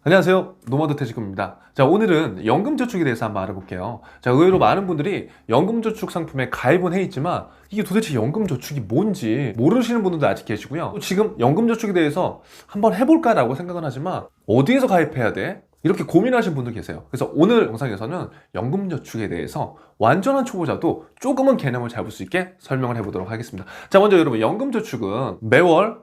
안녕하세요. 노마드 퇴직금입니다. 자, 오늘은 연금저축에 대해서 한번 알아볼게요. 자, 의외로 많은 분들이 연금저축 상품에 가입은 해 있지만 이게 도대체 연금저축이 뭔지 모르시는 분들도 아직 계시고요. 또 지금 연금저축에 대해서 한번 해볼까라고 생각은 하지만 어디에서 가입해야 돼? 이렇게 고민하시는 분들 계세요. 그래서 오늘 영상에서는 연금저축에 대해서 완전한 초보자도 조금은 개념을 잡을 수 있게 설명을 해보도록 하겠습니다. 자, 먼저 여러분, 연금저축은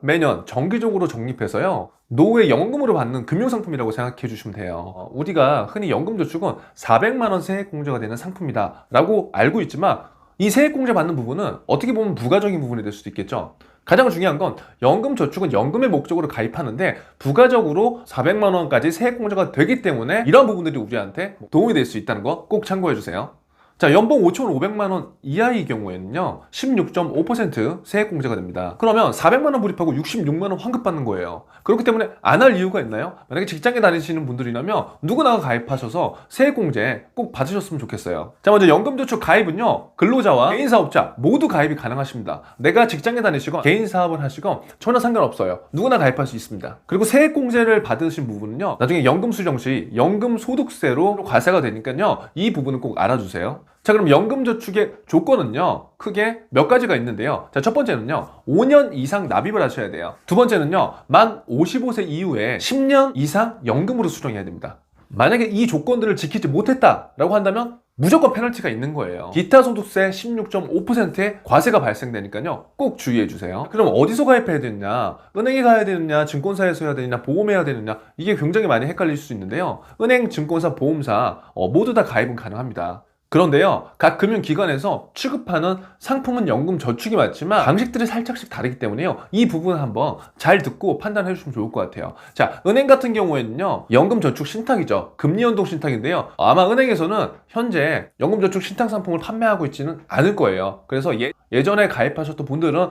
매년 정기적으로 적립해서요, 노후에 연금으로 받는 금융상품이라고 생각해 주시면 돼요. 우리가 흔히 연금저축은 400만 원 세액공제가 되는 상품이다 라고 알고 있지만, 이 세액공제 받는 부분은 어떻게 보면 부가적인 부분이 될 수도 있겠죠. 가장 중요한 건 연금저축은 연금의 목적으로 가입하는데 부가적으로 400만 원까지 세액공제가 되기 때문에 이런 부분들이 우리한테 도움이 될 수 있다는 거 꼭 참고해 주세요. 자, 연봉 5,500만 원 이하의 경우에는요 16.5% 세액공제가 됩니다. 그러면 400만 원 불입하고 66만 원 환급받는 거예요. 그렇기 때문에 안 할 이유가 있나요? 만약에 직장에 다니시는 분들이라면 누구나 가입하셔서 세액공제 꼭 받으셨으면 좋겠어요. 자, 먼저 연금저축 가입은요 근로자와 개인사업자 모두 가입이 가능하십니다. 내가 직장에 다니시건 개인사업을 하시건 전혀 상관없어요. 누구나 가입할 수 있습니다. 그리고 세액공제를 받으신 부분은요 나중에 연금수령 시 연금소득세로 과세가 되니까요 이 부분은 꼭 알아주세요. 자, 그럼 연금저축의 조건은요 크게 몇 가지가 있는데요. 자, 첫 번째는요 5년 이상 납입을 하셔야 돼요. 두 번째는요 만 55세 이후에 10년 이상 연금으로 수령해야 됩니다. 만약에 이 조건들을 지키지 못했다라고 한다면 무조건 페널티가 있는 거예요. 기타 소득세 16.5%의 과세가 발생되니까요 꼭 주의해 주세요. 그럼 어디서 가입해야 되느냐, 은행에 가야 되느냐, 증권사에서 해야 되느냐, 보험해야 되느냐, 이게 굉장히 많이 헷갈릴 수 있는데요. 은행, 증권사, 보험사 모두 다 가입은 가능합니다. 그런데요 각 금융기관에서 취급하는 상품은 연금저축이 맞지만 방식들이 살짝씩 다르기 때문에요 이 부분 한번 잘 듣고 판단해 주시면 좋을 것 같아요. 자, 은행 같은 경우에는요 연금저축 신탁이죠. 금리연동 신탁인데요 아마 은행에서는 현재 연금저축 신탁 상품을 판매하고 있지는 않을 거예요. 그래서 예전에 가입하셨던 분들은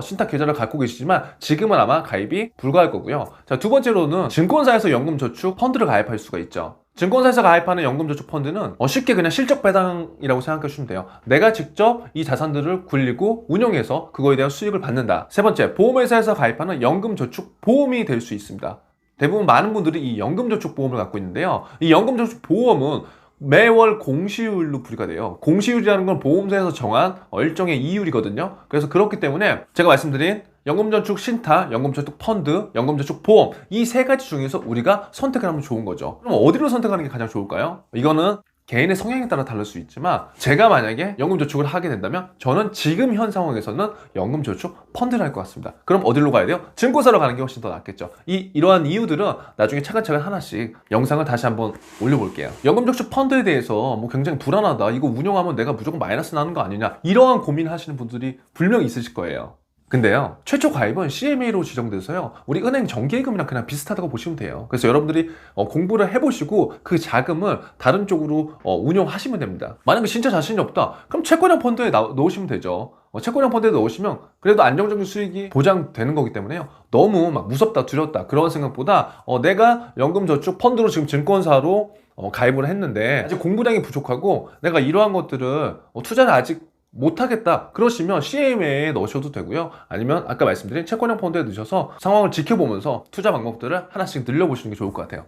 신탁 계좌를 갖고 계시지만 지금은 아마 가입이 불가할 거고요. 자, 두 번째로는 증권사에서 연금저축 펀드를 가입할 수가 있죠. 증권사에서 가입하는 연금저축 펀드는 쉽게 그냥 실적 배당이라고 생각해 주시면 돼요. 내가 직접 이 자산들을 굴리고 운용해서 그거에 대한 수익을 받는다. 세 번째, 보험회사에서 가입하는 연금저축 보험이 될 수 있습니다. 대부분 많은 분들이 이 연금저축 보험을 갖고 있는데요 이 연금저축 보험은 매월 공시율로 부리가 돼요. 공시율이라는 건 보험사에서 정한 일정의 이율이거든요. 그래서 그렇기 때문에 제가 말씀드린 연금저축 신탁, 연금저축 펀드, 연금저축 보험, 이 세 가지 중에서 우리가 선택을 하면 좋은 거죠. 그럼 어디로 선택하는 게 가장 좋을까요? 이거는 개인의 성향에 따라 다를 수 있지만 제가 만약에 연금저축을 하게 된다면 저는 지금 현 상황에서는 연금저축 펀드를 할 것 같습니다. 그럼 어디로 가야 돼요? 증권사로 가는 게 훨씬 더 낫겠죠. 이러한 이유들은 나중에 차근차근 하나씩 영상을 다시 한번 올려볼게요. 연금저축 펀드에 대해서 굉장히 불안하다, 이거 운용하면 내가 무조건 마이너스 나는 거 아니냐, 이러한 고민하시는 분들이 분명히 있으실 거예요. 근데요 최초 가입은 CMA로 지정돼서요 우리 은행 정기예금이랑 그냥 비슷하다고 보시면 돼요. 그래서 여러분들이 공부를 해보시고 그 자금을 다른 쪽으로 운용하시면 됩니다. 만약에 진짜 자신이 없다 그럼 채권형 펀드에 넣으시면 되죠. 채권형 펀드에 넣으시면 그래도 안정적인 수익이 보장되는 거기 때문에요 너무 막 무섭다, 두렵다 그런 생각보다 내가 연금저축 펀드로 지금 증권사로 가입을 했는데 아직 공부량이 부족하고 내가 이러한 것들을 투자를 아직 못하겠다 그러시면 CMA에 넣으셔도 되고요. 아니면 아까 말씀드린 채권형 펀드에 넣으셔서 상황을 지켜보면서 투자 방법들을 하나씩 늘려보시는 게 좋을 것 같아요.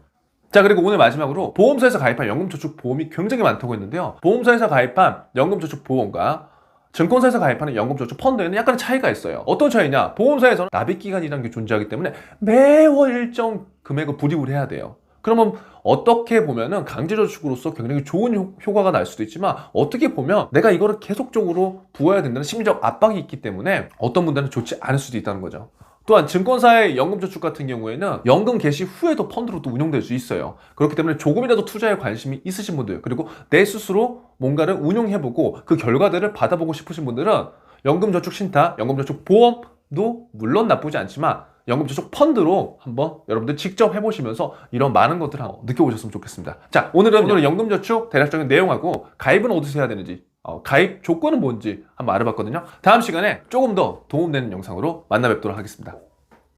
자, 그리고 오늘 마지막으로 보험사에서 가입한 연금저축 보험이 굉장히 많다고 했는데요 보험사에서 가입한 연금저축 보험과 증권사에서 가입하는 연금저축 펀드에는 약간의 차이가 있어요. 어떤 차이냐, 보험사에서는 납입기간이라는 게 존재하기 때문에 매월 일정 금액을 불입을 해야 돼요. 그러면 어떻게 보면은 강제저축으로서 굉장히 좋은 효과가 날 수도 있지만 어떻게 보면 내가 이거를 계속적으로 부어야 된다는 심리적 압박이 있기 때문에 어떤 분들은 좋지 않을 수도 있다는 거죠. 또한 증권사의 연금저축 같은 경우에는 연금 개시 후에도 펀드로 또 운용될 수 있어요. 그렇기 때문에 조금이라도 투자에 관심이 있으신 분들, 그리고 내 스스로 뭔가를 운용해보고 그 결과들을 받아보고 싶으신 분들은 연금저축 신탁, 연금저축 보험도 물론 나쁘지 않지만 연금저축 펀드로 한번 여러분들 직접 해보시면서 이런 많은 것들을 느껴보셨으면 좋겠습니다. 자, 오늘은 연금저축 대략적인 내용하고 가입은 어디서 해야 되는지, 가입 조건은 뭔지 한번 알아봤거든요. 다음 시간에 조금 더 도움되는 영상으로 만나 뵙도록 하겠습니다.